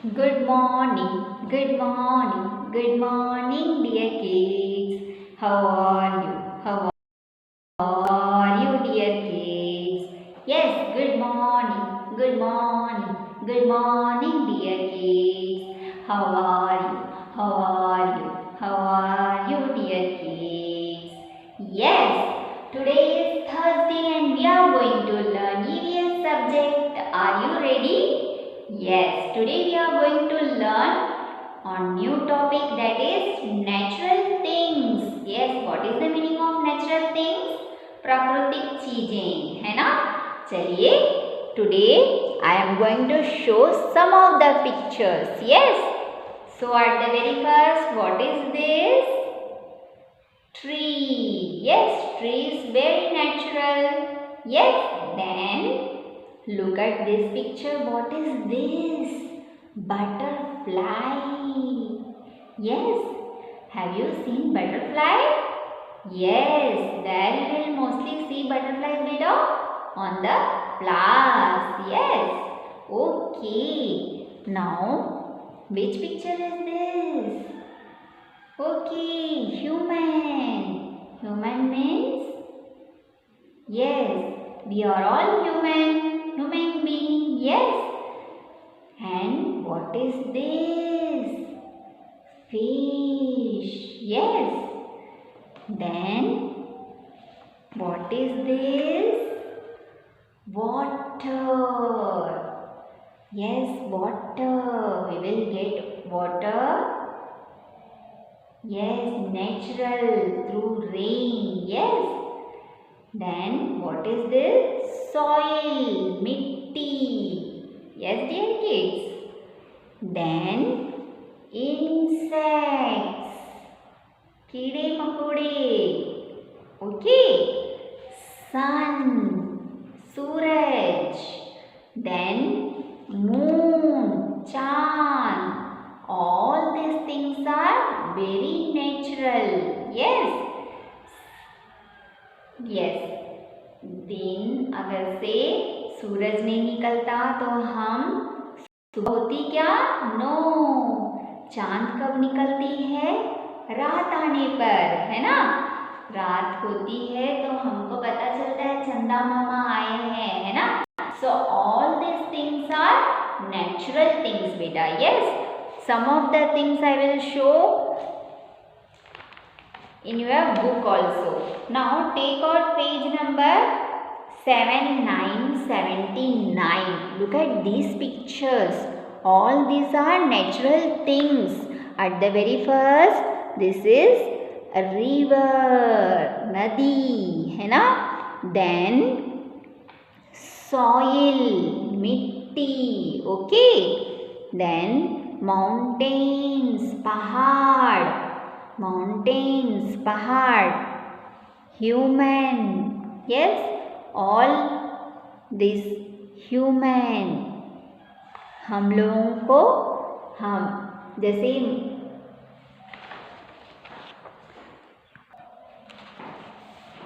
Good morning, good morning, dear kids. How are you? How are you, dear kids? Yes, good morning, dear kids. How are you? How are you? How are you, dear kids? Yes, today is Thursday and we are going to learn EVS subject. Are you ready? Yes, today we are going to learn on new topic that is natural things. Yes, what is the meaning of natural things? प्राकृतिक चीजें है ना. चलिए, today I am going to show some of the pictures. Yes. So at the very first, what is this? Tree. Yes, tree is very natural. Yes. Then look at this picture. What is this? Butterfly. Yes. Have you seen butterfly? Yes. There you will mostly see butterflies below on the flowers. Yes. Okay. Now, which picture is this? Okay. Human. Human means? Yes. We are all human being. Yes. And what is this? Fish. Yes. Then what is this? Water. Yes, water. We will get water. Yes, natural through rain. Yes. Then what is this? Soil. Mitti. Yes, dear kids. Then insects. कीड़े मकोड़े. Okay. Sun. सूरज. Then moon. चांद. All these things are very natural. Yes. Yes. दिन अगर से सूरज नहीं निकलता तो हम सुबह होती क्या? नो. चांद कब निकलती है? रात आने पर, है ना. रात होती है तो हमको पता चलता है चंदा मामा आए हैं, है ना. So all this things are natural things बेटा. Yes, some of the things I will show in your book also. Now take out page number 7979. Look at these pictures. All these are natural things. At the very first, this is a river, nadi, है ना. Then soil, mitti. Okay. Then mountains, pahad. Mountains, pahad. Human. Yes, all this human. हम लोगों को हम जैसे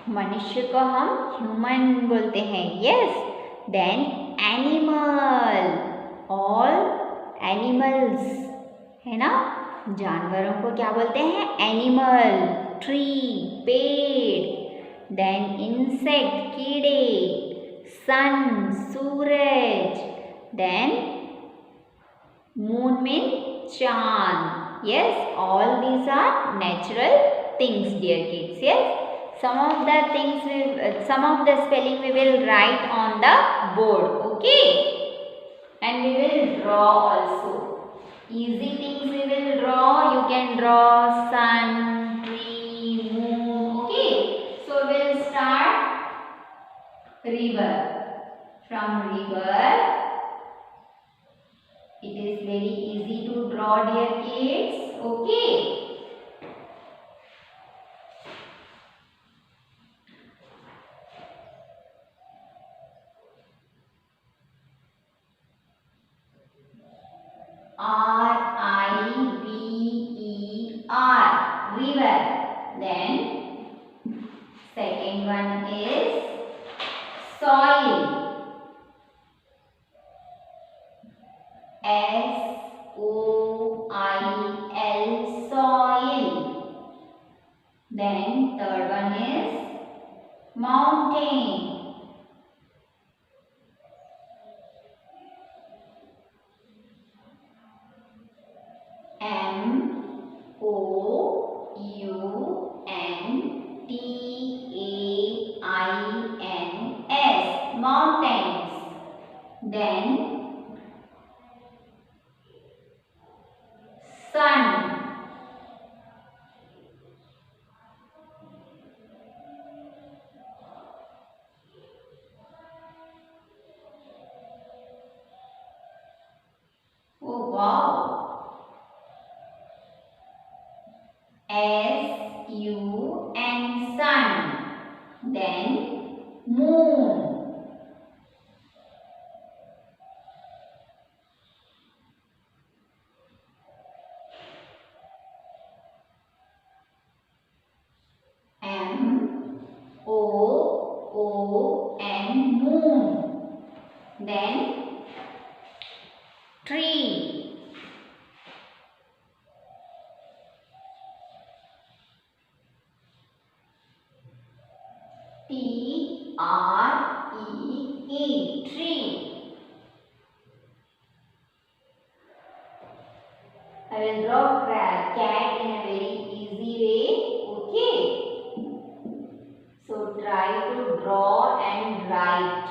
मनुष्य को हम ह्यूमन बोलते हैं. Yes. Then animal. All animals, है ना. जानवरों को क्या बोलते हैं? एनिमल. ट्री, पेड़. देन इंसेक्ट, कीड़े. सन, सूरज. देन मून मीन चांद. Yes, all these are natural things dear kids. Yes, some of the things some of the spelling we will write on the board. Okay, and we will draw also. Easy things we will draw. You can draw sun, tree, moon. Okay, so we'll start river. From river, it is very easy to draw dear kids. Okay. R-I-V-E-R, river. Then second one is soil. S S-O-I-L, soil. Then third one is mountain. M-O-U-N-T-A-I-N-S, mountains. Then sun. Oh wow. S-U-N, sun. Then moon. M-O-O-N, moon. Then tree. T-R-E-E, tree. I will draw cat in a very easy way. Okay. So try to draw and write.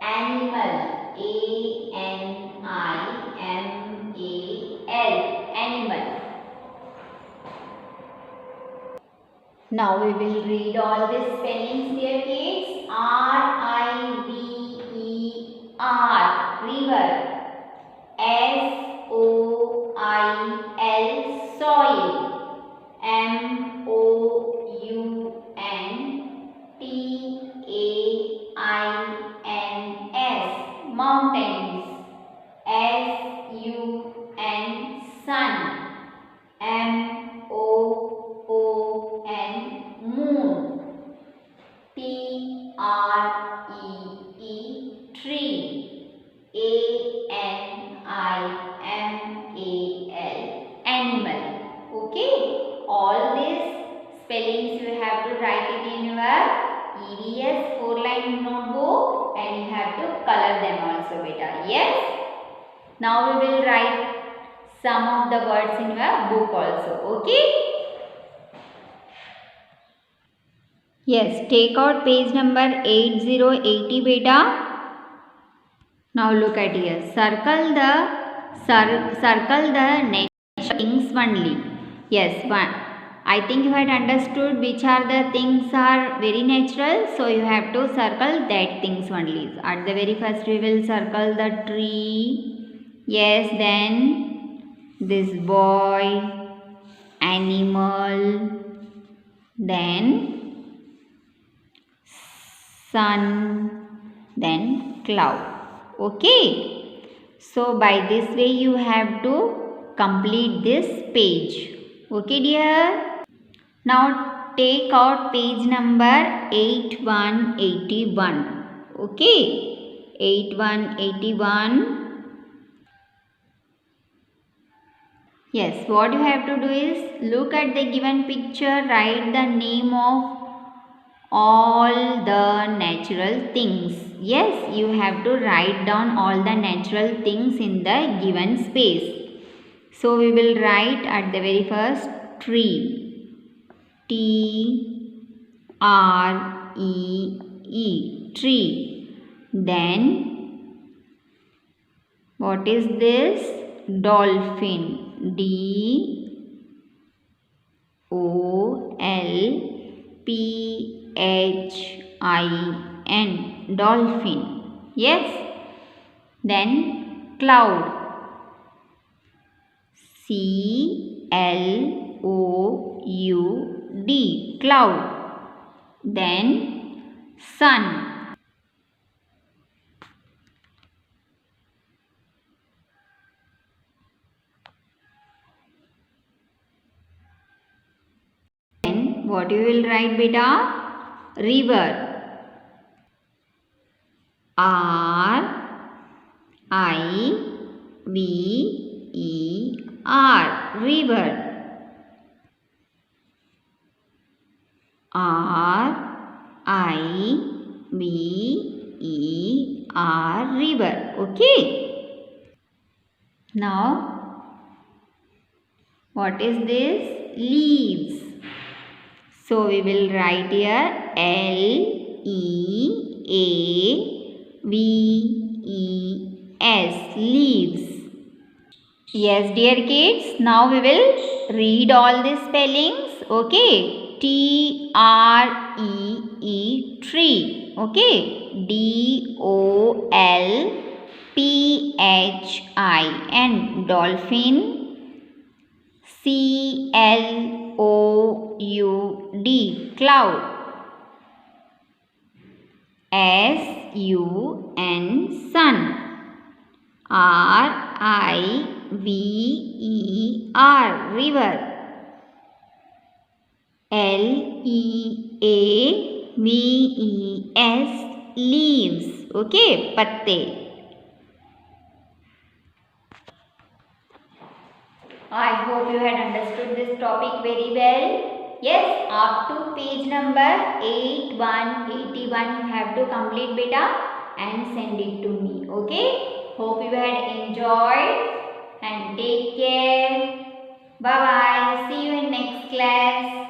Animal. A-N-I-M-A-L. Animal. Now we will read all the spellings, dear kids. R-I-V-E-R, river. S-O-I-L, soil. M-O-U-N-T-A-I-N-S, mountains. S-U-N, sun. M-O-O-N, moon. T-R-E-E, tree. A-N-I-M-A-L, animal. Okay, all these spellings you have to write it in your EVS 4-line notebook and you have to color them also, beta. Yes. Now we will write some of the words in your book also. Okay. Yes, take out page number 8080, beta. Now look at here. Circle the natural things only. Yes, one. I think you had understood which are the things are very natural. So you have to circle that things only. At the very first we will circle the tree. Yes, then this boy, animal, then sun, then cloud. Okay. So by this way you have to complete this page. Okay, dear. Now take out page number 8181. Okay. 8181. Yes, what you have to do is look at the given picture, write the name of all the natural things. Yes, you have to write down all the natural things in the given space. So we will write at the very first tree. T-R-E-E, tree. Then what is this? Dolphin. D-O-L-P-H-I-N, dolphin. Yes. Then cloud. C-L-O-U-D, cloud. Then sun. Then what you will write, beta? River. R-I-V-E-R, river. R-I-V-E-R, river. Okay. Now, what is this? Leaves. So, we will write here L-E-A-V-E-S, leaves. Yes, dear kids, now we will read all the spellings. Okay. T-R-E-E, tree. Okay. D-O-L-P-H-I-N, dolphin. C-L-O-U-D, cloud. S-U-N, sun. R-I-V-E-R, river. L-E-A-V-E-S, leaves. Okay, patte. I hope you had understood this topic very well. Yes, up to page number 81 you have to complete, beta, and send it to me. Okay. Hope you had enjoyed, and take care. Bye bye. See you in next class.